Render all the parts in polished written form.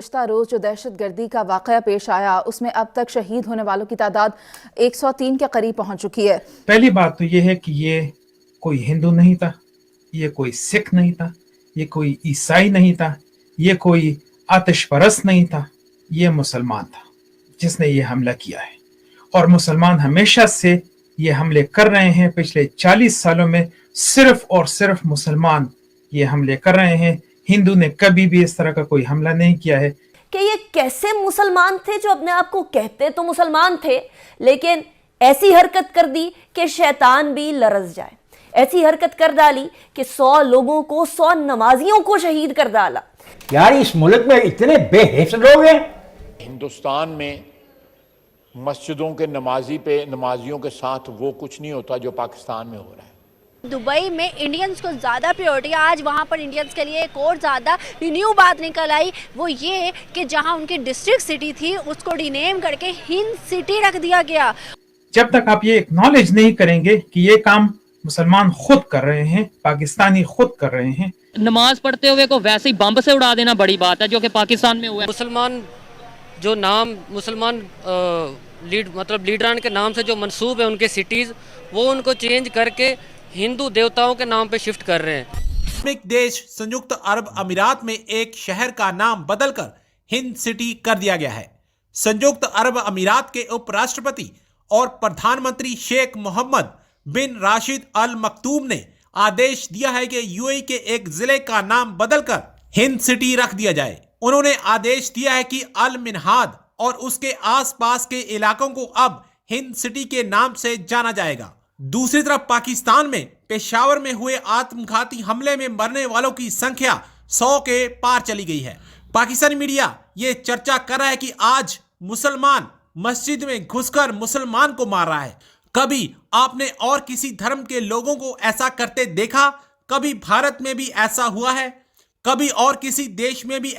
گزشتہ روز جو دہشت گردی کا واقعہ پیش آیا اس میں اب تک شہید ہونے والوں کی تعداد 103 کے قریب پہنچ چکی ہے۔ پہلی بات تو یہ ہے کہ یہ کوئی ہندو نہیں تھا، یہ کوئی سکھ نہیں تھا، یہ کوئی عیسائی نہیں تھا، یہ کوئی آتش پرست نہیں تھا، یہ مسلمان تھا جس نے یہ حملہ کیا ہے۔ اور مسلمان ہمیشہ سے یہ حملے کر رہے ہیں، پچھلے 40 سالوں میں صرف اور صرف مسلمان یہ حملے کر رہے ہیں۔ ہندو نے کبھی بھی اس طرح کا کوئی حملہ نہیں کیا ہے۔ کہ یہ کیسے مسلمان تھے جو اپنے آپ کو کہتے تو مسلمان تھے لیکن ایسی حرکت کر دی کہ شیطان بھی لرز جائے، ایسی حرکت کر ڈالی کہ 100 لوگوں کو 100 نمازیوں کو شہید کر ڈالا۔ یار اس ملک میں اتنے بے حیث لوگ ہیں۔ ہندوستان میں مسجدوں کے نمازیوں کے ساتھ وہ کچھ نہیں ہوتا جو پاکستان میں ہو رہا ہے۔ دبئی میں انڈینز کو زیادہ پریورٹی، آج وہاں پر انڈینز کے لیے ایک اور زیادہ نیو بات نکل آئی، وہ یہ کہ جہاں ان کی ڈسٹرکٹ سٹی تھی اس کو ری نیم کر کے ہند سٹی رکھ دیا گیا۔ جب تک آپ یہ اکنالج نہیں کریں گے کہ یہ کام مسلمان خود کر رہے ہیں، پاکستانی خود کر رہے ہیں۔ نماز پڑھتے ہوئے کو ویسے ہی بمب سے اڑا دینا بڑی بات ہے جو کہ پاکستان میں ہوا ہے۔ مسلمان جو نام مسلمان لیڈران کے نام سے جو منسوب ہے ان کے سٹیز، وہ ان کو چینج کر کے ہندو دیوتاؤں کے نام پہ شفٹ کر رہے ہیں۔ اسلامک دیش سنجکت عرب امارات میں ایک شہر کا نام بدل کر ہند سٹی کر دیا گیا ہے۔ سنجکت عرب امارات کے اپ راشٹرپتی اور پردھان منتری شیخ محمد بن راشد ال مکتوم نے آدیش دیا ہے کہ یو اے کے ایک ضلع کا نام بدل کر ہند سٹی رکھ دیا جائے۔ انہوں نے آدیش دیا ہے کہ المنہاد اور اس کے آس پاس کے علاقوں کو اب ہند سٹی کے نام سے جانا جائے گا۔ دوسری طرف پاکستان میں پشاور میں ہوئے آتم گھاتی حملے میں مرنے والوں کی سنکھیا 100 کے پار چلی گئی ہے۔ پاکستانی میڈیا یہ چرچا کر رہا ہے کہ آج مسلمان مسجد میں گھس کر مسلمان کو مار رہا ہے۔ کبھی آپ نے اور کسی دھرم کے لوگوں کو ایسا کرتے دیکھا؟ کبھی بھارت میں بھی ایسا ہوا ہے؟ کبھی اور کسی دیش میں بھی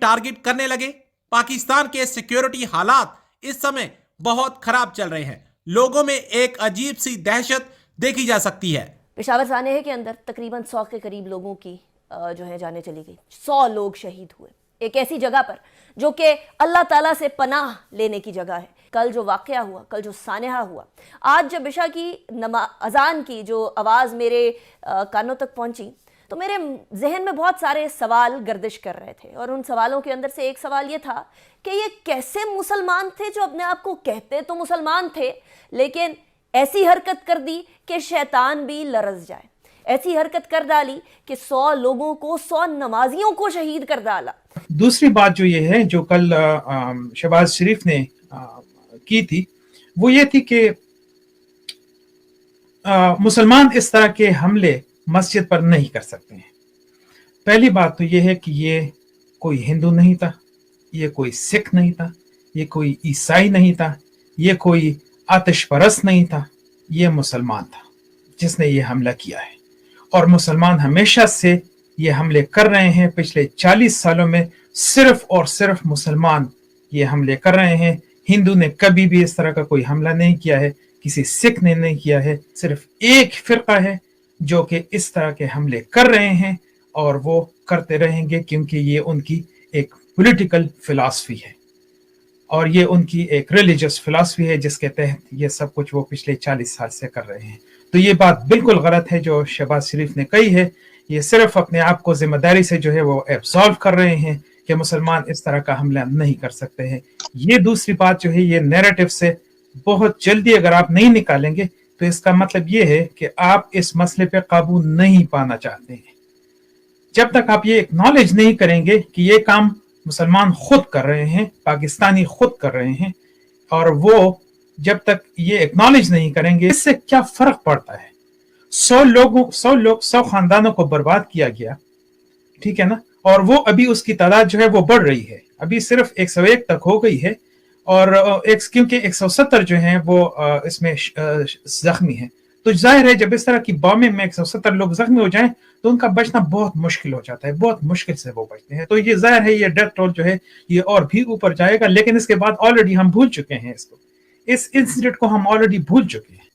ٹارگٹ کرنے لگے؟ پاکستان کے سیکیورٹی حالات اس سمے بہت خراب چل رہے ہیں۔ لوگوں میں ایک عجیب سی دہشت دیکھی جا سکتی ہے۔ پشاور سانحے کے اندر تقریباً 100 کے قریب لوگوں کی جانے چلی گئی، 100 لوگ شہید ہوئے ایک ایسی جگہ پر جو کہ اللہ تعالیٰ سے پناہ لینے کی جگہ ہے۔ کل جو واقعہ ہوا، کل جو سانحہ ہوا، آج جب عشاء کی اذان کی جو آواز میرے کانوں تک پہنچی تو میرے ذہن میں بہت سارے سوال گردش کر رہے تھے، اور ان سوالوں کے اندر سے ایک سوال یہ تھا کہ یہ کیسے مسلمان تھے جو اپنے آپ کو کہتے تو مسلمان تھے لیکن ایسی حرکت کر دی کہ شیطان بھی لرز جائے، ایسی حرکت کر ڈالی کہ 100 لوگوں کو 100 نمازیوں کو شہید کر ڈالا۔ دوسری بات جو یہ ہے جو کل شہباز شریف نے کی تھی وہ یہ تھی کہ مسلمان اس طرح کے حملے مسجد پر نہیں کر سکتے ہیں۔ پہلی بات تو یہ ہے کہ یہ کوئی ہندو نہیں تھا، یہ کوئی سکھ نہیں تھا، یہ کوئی عیسائی نہیں تھا، یہ کوئی آتش پرست نہیں تھا، یہ مسلمان تھا جس نے یہ حملہ کیا ہے۔ اور مسلمان ہمیشہ سے یہ حملے کر رہے ہیں، پچھلے 40 سالوں میں صرف اور صرف مسلمان یہ حملے کر رہے ہیں۔ ہندو نے کبھی بھی اس طرح کا کوئی حملہ نہیں کیا ہے، کسی سکھ نے نہیں کیا ہے۔ صرف ایک فرقہ ہے جو کہ اس طرح کے حملے کر رہے ہیں اور وہ کرتے رہیں گے کیونکہ یہ ان کی ایک پولیٹیکل فلسفی ہے اور یہ ان کی ایک ریلیجس فلسفی ہے جس کے تحت یہ سب کچھ وہ پچھلے 40 سال سے کر رہے ہیں۔ تو یہ بات بالکل غلط ہے جو شہباز شریف نے کہی ہے۔ یہ صرف اپنے آپ کو ذمہ داری سے جو ہے وہ ایبزالو کر رہے ہیں کہ مسلمان اس طرح کا حملہ نہیں کر سکتے ہیں۔ یہ دوسری بات جو ہے یہ نیریٹو سے بہت جلدی اگر آپ نہیں نکالیں گے تو اس کا مطلب یہ ہے کہ آپ اس مسئلے پہ قابو نہیں پانا چاہتے ہیں۔ جب تک آپ یہ اکنالج نہیں کریں گے کہ یہ کام مسلمان خود کر رہے ہیں، پاکستانی خود کر رہے ہیں، اور وہ جب تک یہ اکنالج نہیں کریں گے اس سے کیا فرق پڑتا ہے؟ 100 خاندانوں کو برباد کیا گیا، ٹھیک ہے نا، اور وہ ابھی اس کی تعداد جو ہے وہ بڑھ رہی ہے، ابھی صرف 101 تک ہو گئی ہے، اور کیونکہ 170 جو ہیں وہ اس میں زخمی ہیں۔ تو ظاہر ہے جب اس طرح کی بامبنگ میں 170 لوگ زخمی ہو جائیں تو ان کا بچنا بہت مشکل ہو جاتا ہے، بہت مشکل سے وہ بچتے ہیں۔ تو یہ ظاہر ہے یہ ڈیتھ ٹول جو ہے یہ اور بھی اوپر جائے گا، لیکن اس کے بعد آلریڈی ہم بھول چکے ہیں اس انسیڈنٹ کو ہم آلریڈی بھول چکے ہیں۔